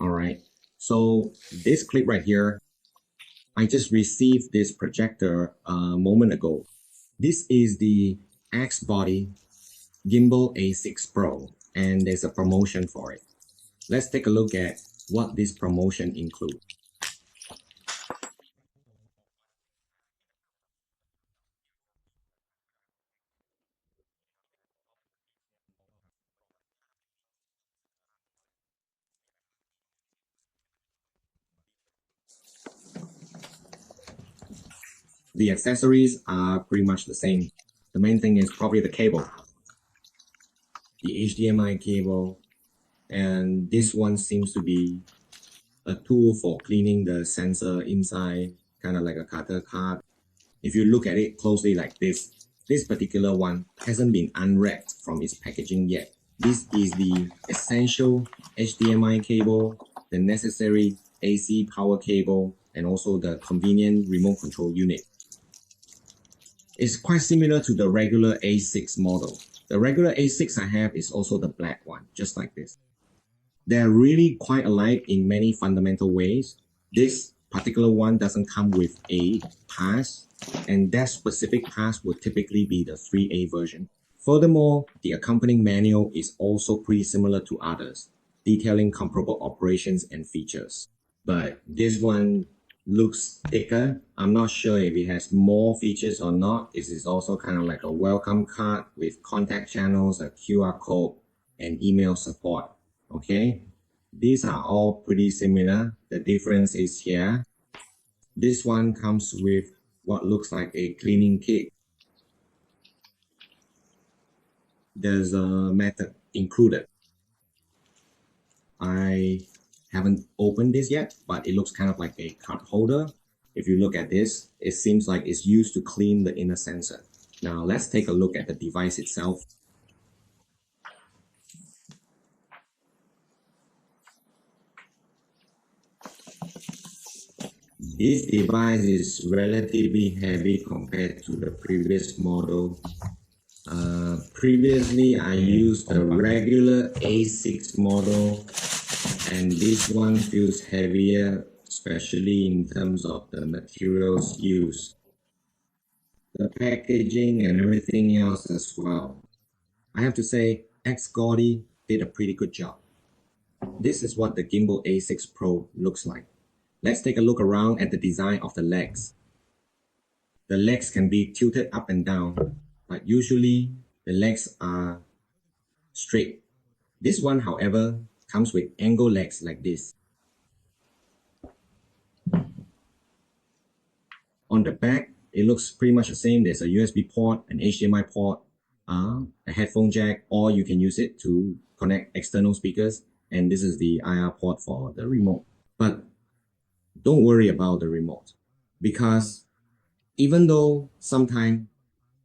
All right. So this clip right here, I just received this projector a moment ago. This is the Xgody Gimbal A6 Pro, and there's a promotion for it. Let's take a look at what this promotion includes. The accessories are pretty much the same. The main thing is probably the cable, the HDMI cable, and this one seems to be a tool for cleaning the sensor inside, kind of like a cutter card. If you look at it closely like this particular one hasn't been unwrapped from its packaging yet. This is the essential HDMI cable, the necessary AC power cable, and also the convenient remote control unit. It's quite similar to the regular A6 model. The regular A6 I have is also the black one, just like this. They're really quite alike in many fundamental ways. This particular one doesn't come with a pass, and that specific pass would typically be the 3A version. Furthermore, the accompanying manual is also pretty similar to others, detailing comparable operations and features. But this one looks thicker. I'm not sure if it has more features or not. This is also kind of like a welcome card with contact channels, a QR code, and email support. Okay, these are all pretty similar. The difference is here. This one comes with what looks like a cleaning kit. There's a method included. I haven't opened this yet, but it looks kind of like a card holder. If you look at this, it seems like it's used to clean the inner sensor. Now let's take a look at the device itself. This device is relatively heavy compared to the previous model. Previously, I used the regular A6 model, and this one feels heavier, especially in terms of the materials used, the packaging and everything else as well. I have to say, Xgody did a pretty good job. This is what the Gimbal A6 Pro looks like. Let's take a look around at the design of the legs. The legs can be tilted up and down, but usually the legs are straight. This one, however, comes with angle legs like this. On the back, it looks pretty much the same. There's a USB port, an HDMI port, a headphone jack, or you can use it to connect external speakers. And this is the IR port for the remote. But don't worry about the remote, because even though sometimes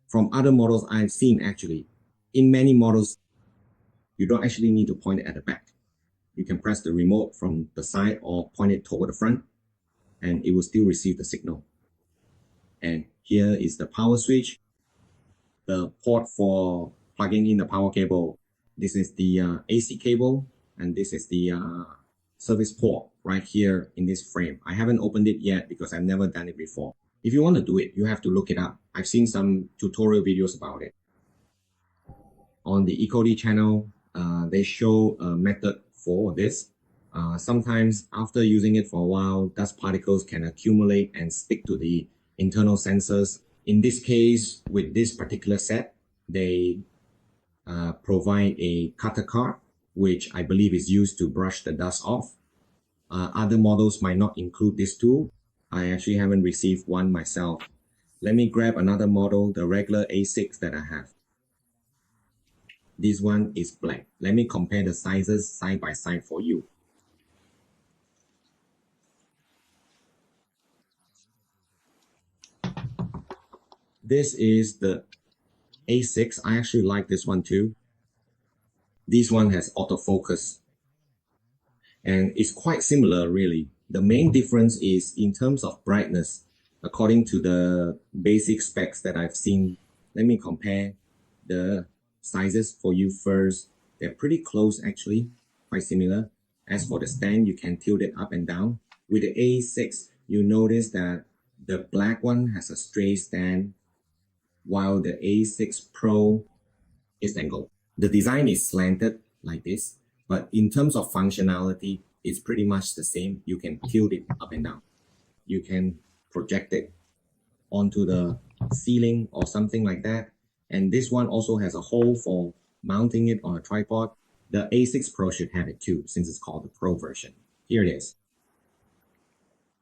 from other models I've seen, actually, in many models, you don't actually need to point it at the back. You can press the remote from the side or point it toward the front, and it will still receive the signal. And here is the power switch, the port for plugging in the power cable. This is the AC cable, and this is the service port right here in this frame. I haven't opened it yet because I've never done it before. If you want to do it, you have to look it up. I've seen some tutorial videos about it. On the Xgody channel, they show a method for this. Sometimes after using it for a while, dust particles can accumulate and stick to the internal sensors. In this case, with this particular set, they provide a cutter card, which I believe is used to brush the dust off. Other models might not include this tool. I actually haven't received one myself. Let me grab another model, the regular A6 that I have. This one is black. Let me compare the sizes side by side for you. This is the A6. I actually like this one too. This one has autofocus, and it's quite similar really. The main difference is in terms of brightness. According to the basic specs that I've seen, let me compare the sizes for you first. They're pretty close actually, quite similar. As for the stand, you can tilt it up and down. With the A6, you notice that the black one has a straight stand, while the A6 Pro is angled. The design is slanted like this, but in terms of functionality, it's pretty much the same. You can tilt it up and down. You can project it onto the ceiling or something like that. And this one also has a hole for mounting it on a tripod. The A6 Pro should have it too, since it's called the Pro version. Here it is.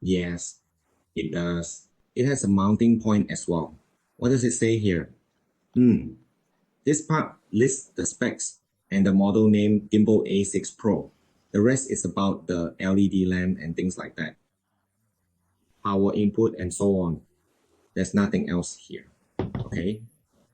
Yes, it does. It has a mounting point as well. What does it say here? This part lists the specs and the model name Gimbal A6 Pro. The rest is about the LED lamp and things like that. Power input and so on. There's nothing else here. Okay.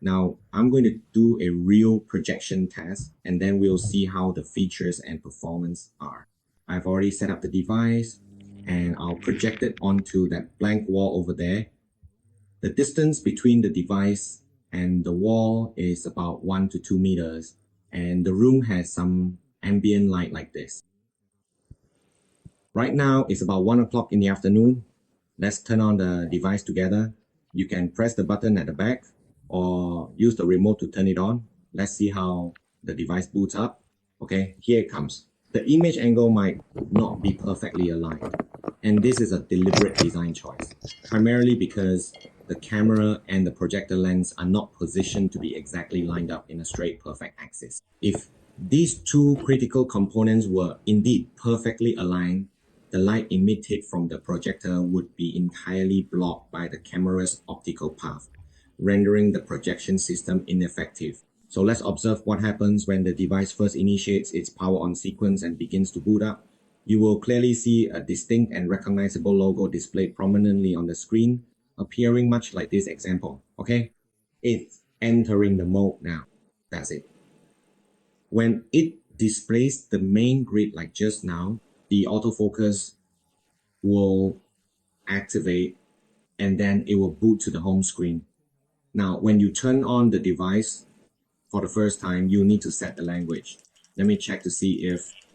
Now I'm going to do a real projection test and then we'll see how the features and performance are. I've already set up the device and I'll project it onto that blank wall over there. The distance between the device and the wall is about 1 to 2 meters and the room has some ambient light like this. Right now it's about 1 o'clock in the afternoon. Let's turn on the device together. You can press the button at the back or use the remote to turn it on. Let's see how the device boots up. Okay, here it comes. The image angle might not be perfectly aligned, and this is a deliberate design choice, primarily because the camera and the projector lens are not positioned to be exactly lined up in a straight perfect axis. If these two critical components were indeed perfectly aligned, the light emitted from the projector would be entirely blocked by the camera's optical path, rendering the projection system ineffective. So let's observe what happens when the device first initiates its power on sequence and begins to boot up. You will clearly see a distinct and recognizable logo displayed prominently on the screen, appearing much like this example. Okay, it's entering the mode now. That's it. When it displays the main grid like just now, the autofocus will activate and then it will boot to the home screen. Now, when you turn on the device for the first time, you need to set the language. Let me check to see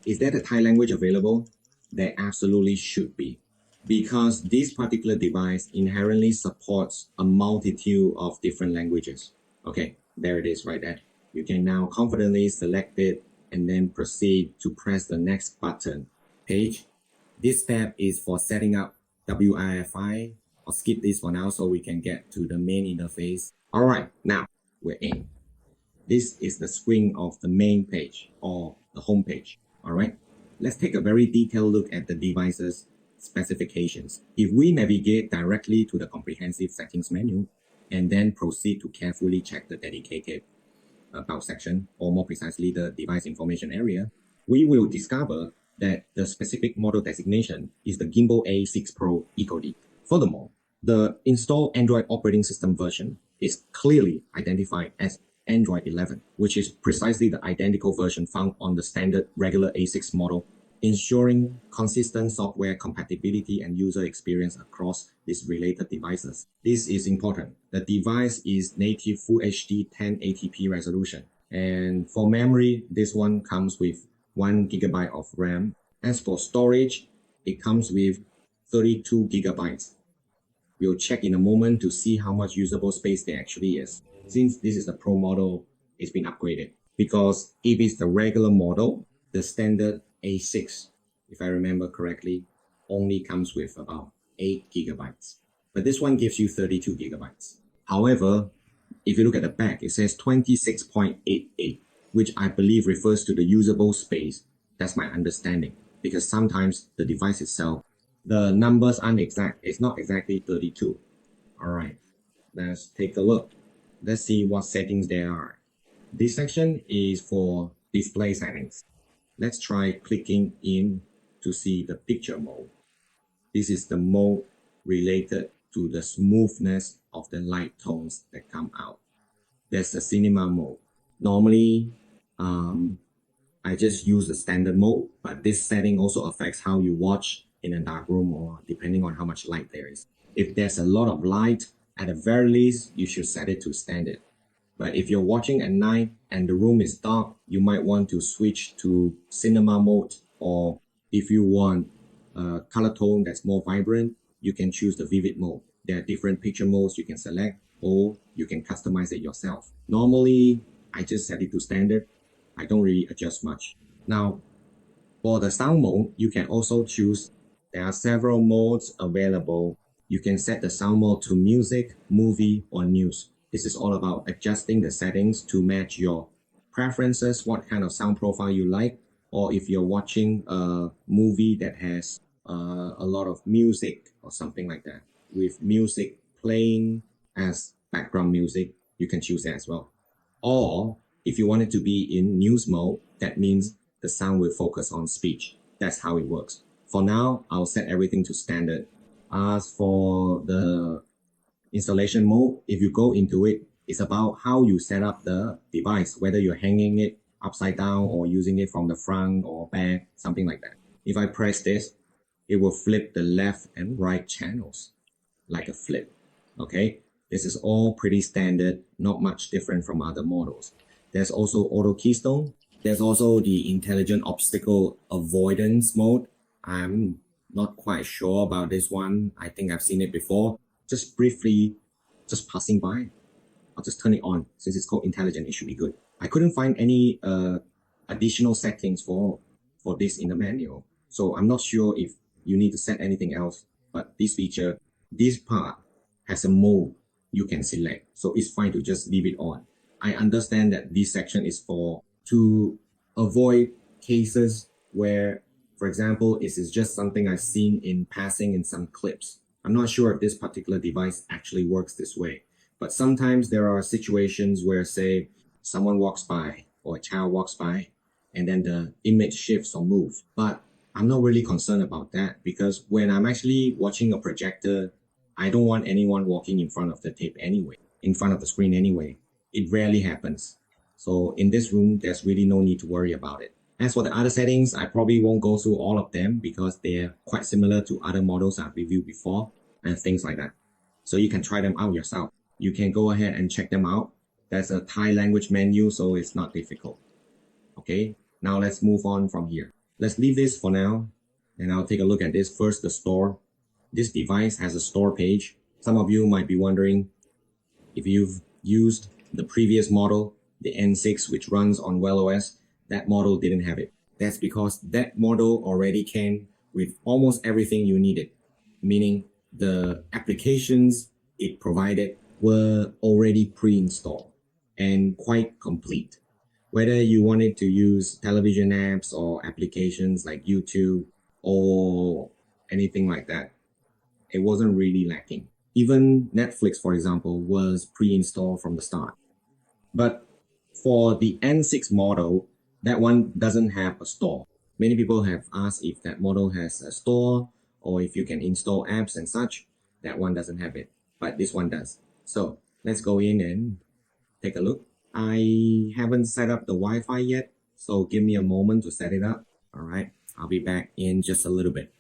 is there a Thai language available? There absolutely should be, because this particular device inherently supports a multitude of different languages. Okay, there it is right there. You can now confidently select it and then proceed to press the next button. Page. This step is for setting up WIFI. I'll skip this for now so we can get to the main interface. Alright, now we're in. This is the screen of the main page or the home page. Alright, let's take a very detailed look at the device's specifications. If we navigate directly to the comprehensive settings menu and then proceed to carefully check the dedicated about section, or more precisely the device information area, we will discover that the specific model designation is the Gimbal A6 Pro Xgody. Furthermore, the installed Android operating system version is clearly identified as Android 11, which is precisely the identical version found on the standard regular A6 model, ensuring consistent software compatibility and user experience across these related devices. This is important. The device is native Full HD 1080p resolution. And for memory, this one comes with 1 GB of RAM. As for storage, it comes with 32 GB. We'll check in a moment to see how much usable space there actually is. Since this is the Pro model, it's been upgraded. Because if it's the regular model, the standard A6, if I remember correctly, only comes with about 8 GB. But this one gives you 32 GB. However, if you look at the back, it says 26.88, which I believe refers to the usable space. That's my understanding. Because sometimes the device itself, the numbers aren't exact. It's not exactly 32. Alright, let's take a look. Let's see what settings there are. This section is for display settings. Let's try clicking in to see the picture mode. This is the mode related to the smoothness of the light tones that come out. There's the cinema mode. Normally, I just use the standard mode, but this setting also affects how you watch in a dark room or depending on how much light there is. If there's a lot of light, at the very least, you should set it to standard. But if you're watching at night and the room is dark, you might want to switch to cinema mode or If you want a color tone that's more vibrant, you can choose the vivid mode. There are different picture modes you can select, or you can customize it yourself. Normally, I just set it to standard. I don't really adjust much. Now, for the sound mode, you can also choose. There are several modes available. You can set the sound mode to music, movie, or news. This is all about adjusting the settings to match your preferences, what kind of sound profile you like, or if you're watching a movie that has a lot of music or something like that, with music playing as background music, you can choose that as well. Or if you want it to be in news mode, that means the sound will focus on speech. That's how it works. For now, I'll set everything to standard. As for the installation mode, if you go into it, it's about how you set up the device, whether you're hanging it upside down or using it from the front or back, something like that. If I press this, it will flip the left and right channels like a flip. Okay, this is all pretty standard, not much different from other models. There's also auto keystone. There's also the intelligent obstacle avoidance mode. I'm not quite sure about this one. I think I've seen it before. Just briefly, just passing by. I'll just turn it on. Since it's called intelligent, it should be good. I couldn't find any additional settings for this in the manual. So I'm not sure if you need to set anything else. But this feature, this part has a mode you can select. So it's fine to just leave it on. I understand that this section is to avoid cases where, for example, it is just something I've seen in passing in some clips. I'm not sure if this particular device actually works this way, but sometimes there are situations where, say, someone walks by or a child walks by and then the image shifts or moves. But I'm not really concerned about that because when I'm actually watching a projector, I don't want anyone walking in front of the tape anyway, in front of the screen anyway. It rarely happens. So in this room, there's really no need to worry about it. As for the other settings, I probably won't go through all of them because they're quite similar to other models I've reviewed before and things like that. So you can try them out yourself. You can go ahead and check them out. There's a Thai language menu, so it's not difficult. Okay, now let's move on from here. Let's leave this for now, and I'll take a look at this first, the store. This device has a store page. Some of you might be wondering if you've used the previous model, the N6, which runs on WellOS, that model didn't have it. That's because that model already came with almost everything you needed, meaning the applications it provided were already pre-installed and quite complete. Whether you wanted to use television apps or applications like YouTube or anything like that, it wasn't really lacking. Even Netflix, for example, was pre-installed from the start. But for the N6 model, that one doesn't have a store. Many people have asked if that model has a store or if you can install apps and such. That one doesn't have it, but this one does. So let's go in and take a look. I haven't set up the Wi-Fi yet, so give me a moment to set it up. All right, I'll be back in just a little bit.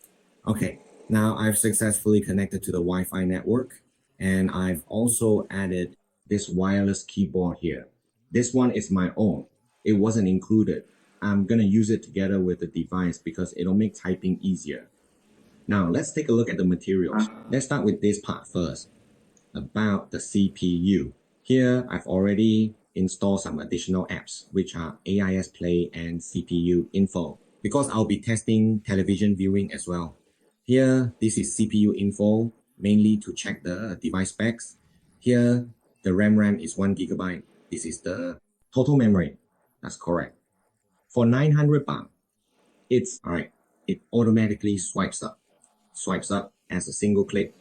Okay, now I've successfully connected to the Wi-Fi network, and I've also added this wireless keyboard here. This one is my own. It wasn't included. I'm gonna use it together with the device because it'll make typing easier. Now let's take a look at the materials. Let's start with this part first, about the CPU. Here I've already installed some additional apps, which are AIS Play and CPU Info, because I'll be testing television viewing as well. Here, this is CPU Info, mainly to check the device specs. Here, the RAM is 1GB. This is the total memory. That's correct. For 900 baht, it's alright. It automatically swipes up as a single click.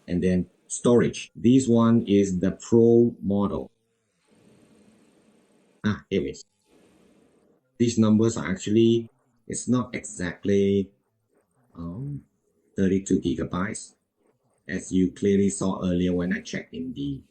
And then storage. This one is the Pro model. Here it is. These numbers are actually, it's not exactly 32 gigabytes, as you clearly saw earlier when I checked in the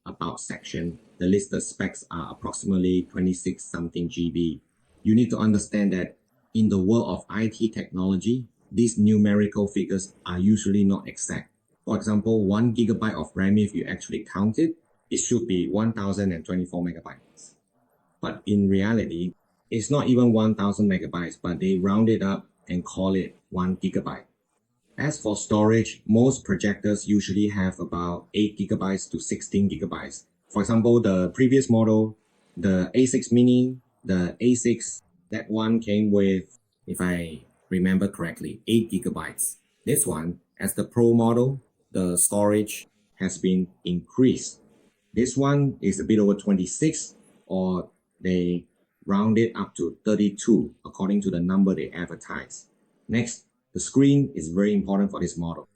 about section. The listed specs are approximately 26 something GB. You need to understand that in the world of IT technology, these numerical figures are usually not exact. For example, 1 gigabyte of RAM, if you actually count it, it should be 1024 megabytes. But in reality, It's not even 1000 megabytes, but they round it up and call it 1 gigabyte. As for storage, most projectors usually have about 8 gigabytes to 16 gigabytes. For example, the previous model, the A6 Mini, the A6, that one came with, if I remember correctly, 8 gigabytes. This one, as the Pro model, the storage has been increased. This one is a bit over 26, or they round it up to 32 according to the number they advertise. Next, the screen is very important for this model.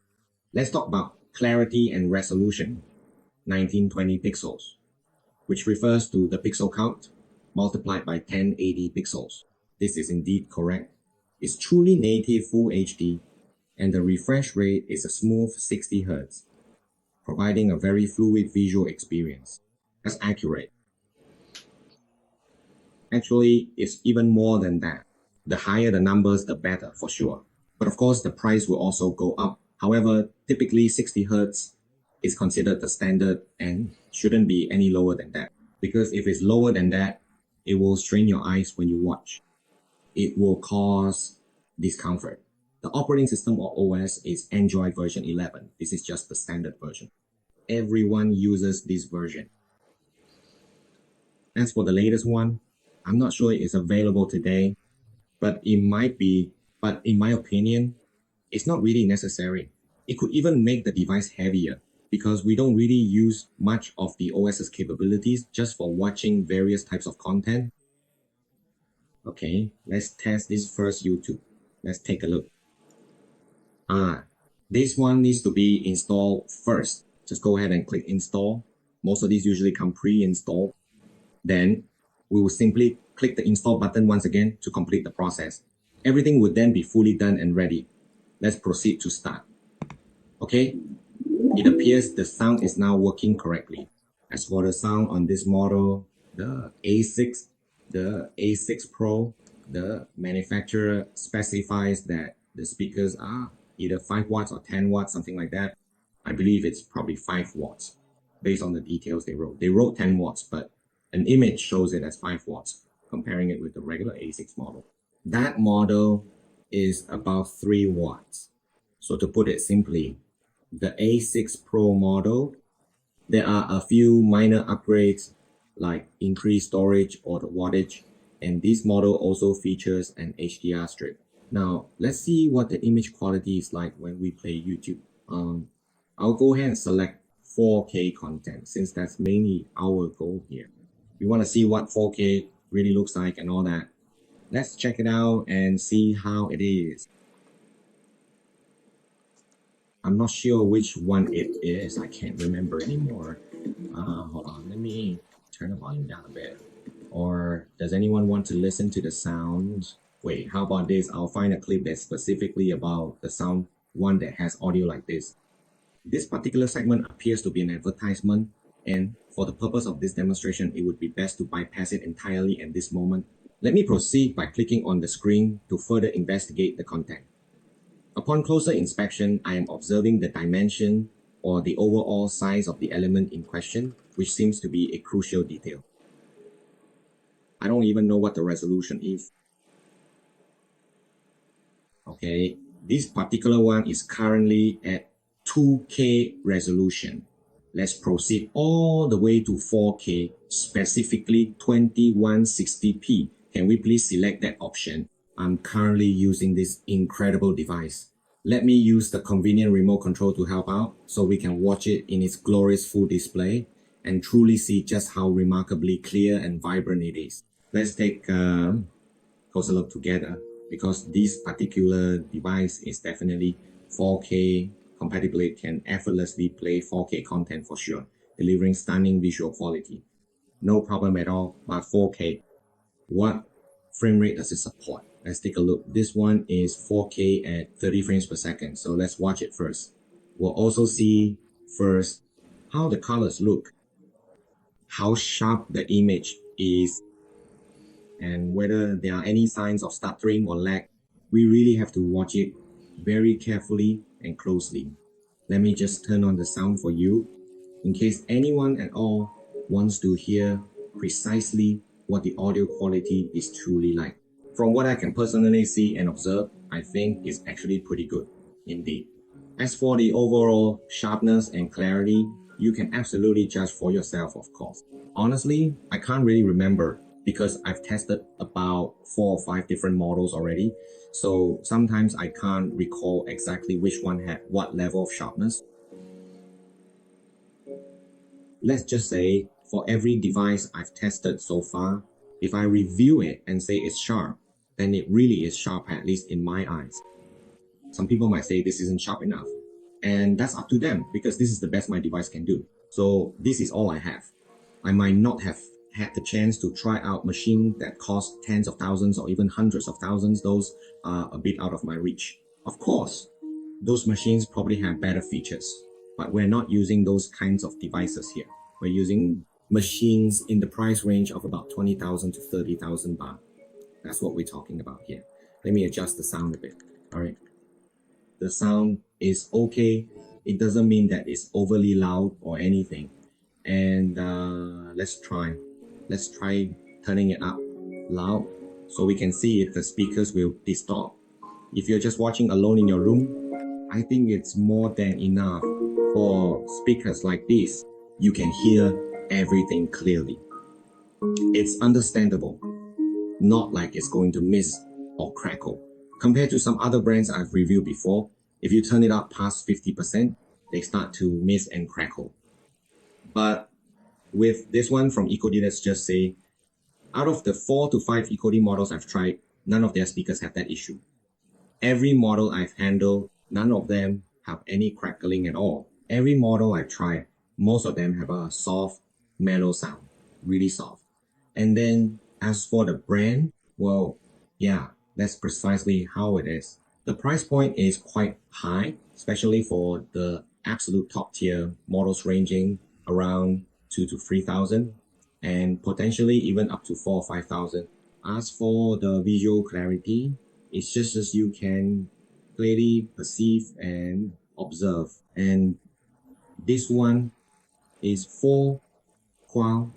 Let's talk about clarity and resolution, 1920 pixels, which refers to the pixel count multiplied by 1080 pixels. This is indeed correct. It's truly native Full HD, and the refresh rate is a smooth 60 Hz, providing a very fluid visual experience. That's accurate. Actually, it's even more than that. The higher the numbers, the better, for sure. But of course, the price will also go up. However, typically 60 Hz is considered the standard and shouldn't be any lower than that. Because if it's lower than that, it will strain your eyes when you watch. It will cause discomfort. The operating system or OS is Android version 11. This is just the standard version. Everyone uses this version. As for the latest one, I'm not sure it's available today, but it might be. But in my opinion, it's not really necessary. It could even make the device heavier because we don't really use much of the OS's capabilities just for watching various types of content. Okay, let's test this first YouTube. Let's take a look. This one needs to be installed first. Just go ahead and click install. Most of these usually come pre-installed. Then we will simply click the install button once again to complete the process. Everything would then be fully done and ready. Let's proceed to start. Okay, it appears the sound is now working correctly. As for the sound on this model, the A6 Pro, the manufacturer specifies that the speakers are either 5 watts or 10 watts, something like that. I believe it's probably 5 watts based on the details they wrote. They wrote 10 watts, but an image shows it as 5 watts, comparing it with the regular A6 model. That model is about 3 watts. So to put it simply, the A6 Pro model, there are a few minor upgrades like increased storage or the wattage, and this model also features an HDR strip. Now, let's see what the image quality is like when we play YouTube. I'll go ahead and select 4K content since that's mainly our goal here. We want to see what 4K really looks like and all that. Let's check it out and see how it is. I'm not sure which one it is. I can't remember anymore. Hold on, let me turn the volume down a bit. Or does anyone want to listen to the sound? Wait, how about this? I'll find a clip that's specifically about the sound, one that has audio like this. This particular segment appears to be an advertisement, and for the purpose of this demonstration, it would be best to bypass it entirely at this moment. Let me proceed by clicking on the screen to further investigate the content. Upon closer inspection, I am observing the dimension or the overall size of the element in question, which seems to be a crucial detail. I don't even know what the resolution is. Okay, this particular one is currently at 2K resolution. Let's proceed all the way to 4K, specifically 2160p. Can we please select that option? I'm currently using this incredible device. Let me use the convenient remote control to help out so we can watch it in its glorious full display and truly see just how remarkably clear and vibrant it is. Let's take a closer look together because this particular device is definitely 4K compatible. It can effortlessly play 4K content for sure, delivering stunning visual quality. No problem at all, but 4K. What frame rate does it support? Let's take a look. This one is 4K at 30 frames per second. So let's watch it first. We'll also see first how the colors look, how sharp the image is, and whether there are any signs of stuttering or lag. We really have to watch it very carefully and closely. Let me just turn on the sound for you in case anyone at all wants to hear precisely what the audio quality is truly like. From what I can personally see and observe, I think it's actually pretty good indeed. As for the overall sharpness and clarity, you can absolutely judge for yourself, of course. Honestly, I can't really remember because I've tested about 4 or 5 different models already. So sometimes I can't recall exactly which one had what level of sharpness. Let's just say for every device I've tested so far, if I review it and say it's sharp, then it really is sharp, at least in my eyes. Some people might say this isn't sharp enough, and that's up to them because this is the best my device can do. So this is all I have. I might not have had the chance to try out machines that cost tens of thousands or even hundreds of thousands. Those are a bit out of my reach. Of course, those machines probably have better features, but we're not using those kinds of devices here. We're using machines in the price range of about 20,000 to 30,000 baht. That's what we're talking about here. Let me adjust the sound a bit. All right. The sound is okay. It doesn't mean that it's overly loud or anything. And let's try turning it up loud so we can see if the speakers will distort. If you're just watching alone in your room, I think it's more than enough for speakers like this. You can hear everything clearly. It's understandable, not like it's going to miss or crackle. Compared to some other brands I've reviewed before, if you turn it up past 50%, they start to miss and crackle. But with this one from Xgody, let's just say, out of the 4 to 5 Xgody models I've tried, none of their speakers have that issue. Every model I've handled, none of them have any crackling at all. Every model I've tried, most of them have a soft, mellow sound, really soft. And then as for the brand, well, yeah, that's precisely how it is. The price point is quite high, especially for the absolute top tier models ranging around 2 to 3,000 and potentially even up to 4 or 5,000. As for the visual clarity, it's just as you can clearly perceive and observe. And this one is 4 qual.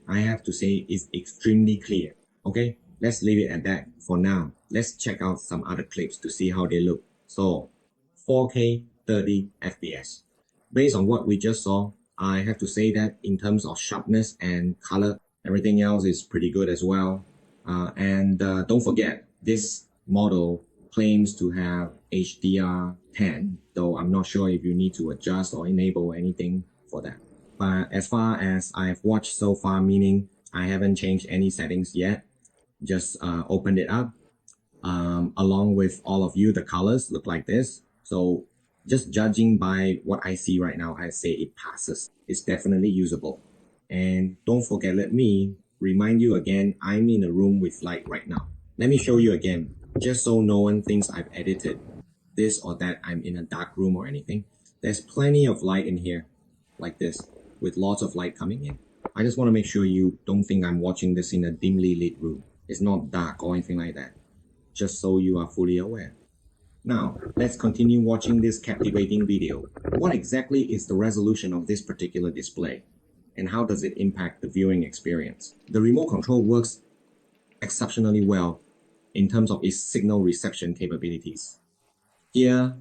I have to say is extremely clear. Okay, let's leave it at that for now. Let's check out some other clips to see how they look. So 4K 30 FPS. Based on what we just saw, I have to say that in terms of sharpness and color, everything else is pretty good as well. Don't forget, this model claims to have HDR10, though I'm not sure if you need to adjust or enable anything for that. But as far as I've watched so far, meaning I haven't changed any settings yet, just opened it up. Along with all of you, the colors look like this. So just judging by what I see right now, I say it passes. It's definitely usable. And don't forget, let me remind you again, I'm in a room with light right now. Let me show you again, just so no one thinks I've edited this or that I'm in a dark room or anything. There's plenty of light in here, like this, with lots of light coming in. I just want to make sure you don't think I'm watching this in a dimly lit room. It's not dark or anything like that, just so you are fully aware. Now, let's continue watching this captivating video. What exactly is the resolution of this particular display? And how does it impact the viewing experience? The remote control works exceptionally well in terms of its signal reception capabilities. Here,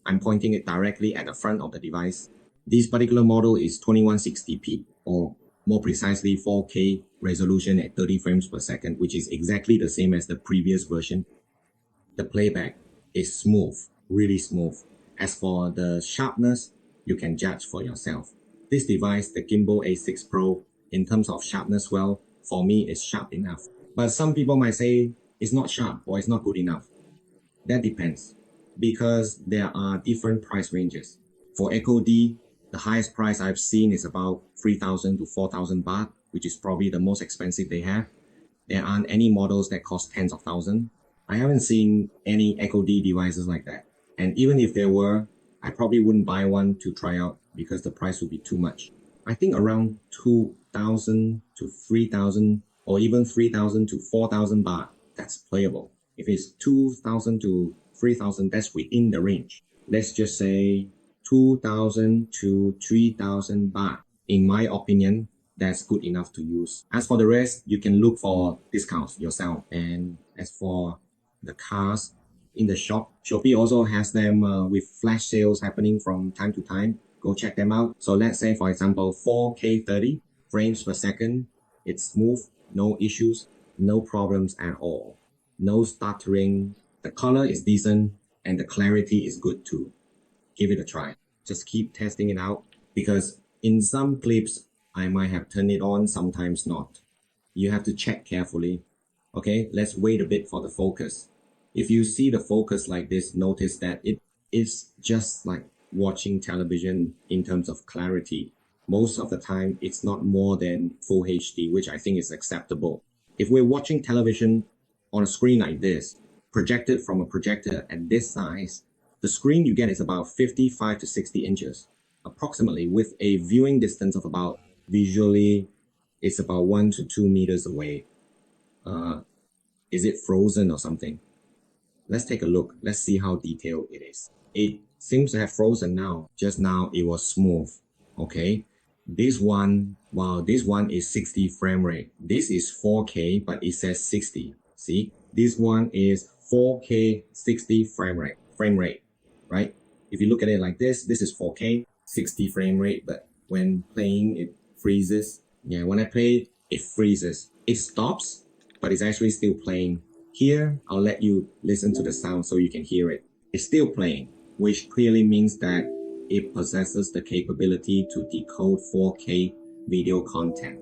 I'm pointing it directly at the front of the device. This particular model is 2160p, or more precisely 4K resolution at 30 frames per second, which is exactly the same as the previous version. The playback is smooth, really smooth. As for the sharpness, you can judge for yourself. This device, the Gimbal A6 Pro, in terms of sharpness, well, for me, it's sharp enough. But some people might say it's not sharp or it's not good enough. That depends, because there are different price ranges. For Xgody, the highest price I've seen is about 3,000 to 4,000 baht, which is probably the most expensive they have. There aren't any models that cost tens of thousands. I haven't seen any Xgody devices like that. And even if there were, I probably wouldn't buy one to try out because the price would be too much. I think around 2,000 to 3,000 or even 3,000 to 4,000 baht, that's playable. If it's 2,000 to 3,000, that's within the range. Let's just say 2,000 to 3,000 baht. In my opinion, that's good enough to use. As for the rest, you can look for discounts yourself. And as for the cars in the shop, Shopee also has them with flash sales happening from time to time. Go check them out. So let's say, for example, 4K 30 frames per second. It's smooth, no issues, no problems at all. No stuttering. The color is decent and the clarity is good too. Give it a try. Just keep testing it out, because in some clips, I might have turned it on, sometimes not. You have to check carefully. Okay, let's wait a bit for the focus. If you see the focus like this, notice that it is just like watching television in terms of clarity. Most of the time, it's not more than full HD, which I think is acceptable. If we're watching television on a screen like this, projected from a projector at this size, the screen you get is about 55 to 60 inches, approximately, with a viewing distance of about, visually, it's about 1 to 2 meters away. Is it frozen or something? Let's take a look. Let's see how detailed it is. It seems to have frozen now. Just now it was smooth. Okay. This one, wow, this one is 60 frame rate. This is 4K, but it says 60. See, this one is 4K 60 frame rate, right? If you look at it like this is 4K 60 frame rate, but when playing it freezes. Yeah, when I play it freezes. It stops, but it's actually still playing. Here, I'll let you listen to the sound so you can hear it. It's still playing, which clearly means that it possesses the capability to decode 4K video content.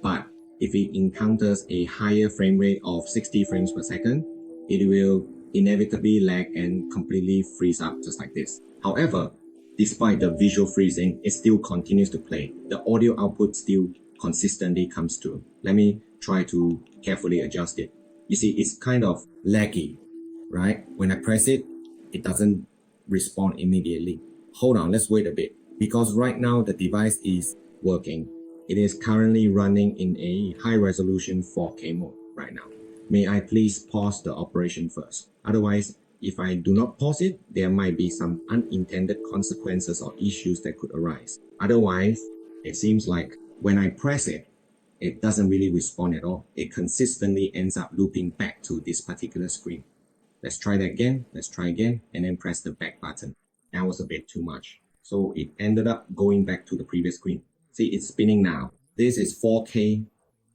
But if it encounters a higher frame rate of 60 frames per second, it will inevitably lag and completely freeze up just like this. However, despite the visual freezing, it still continues to play. The audio output still consistently comes through. Let me try to carefully adjust it. You see, it's kind of laggy, right? When I press it, it doesn't respond immediately. Hold on, let's wait a bit. Because right now the device is working. It is currently running in a high resolution 4K mode right now. May I please pause the operation first? Otherwise, if I do not pause it, there might be some unintended consequences or issues that could arise. Otherwise, it seems like when I press it, it doesn't really respond at all. It consistently ends up looping back to this particular screen. Let's try that again. Let's try again and then press the back button. That was a bit too much. So it ended up going back to the previous screen. See, it's spinning now. This is 4K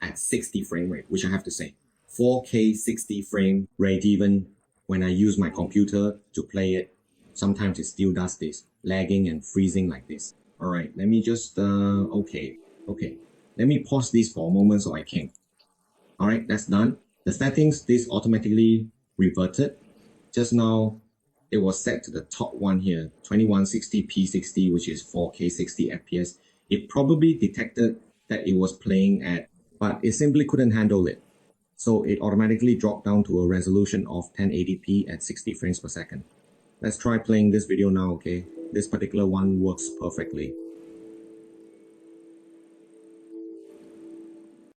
at 60 frame rate, which I have to say. 4K 60 frame rate, even when I use my computer to play it, sometimes it still does this, lagging and freezing like this. All right, let me just, okay. Let me pause this for a moment so I can. All right, that's done. The settings, this automatically reverted. Just now, it was set to the top one here, 2160p60, which is 4K 60 FPS. It probably detected that it was playing at, but it simply couldn't handle it. So it automatically dropped down to a resolution of 1080p at 60 frames per second. Let's try playing this video now, okay? This particular one works perfectly.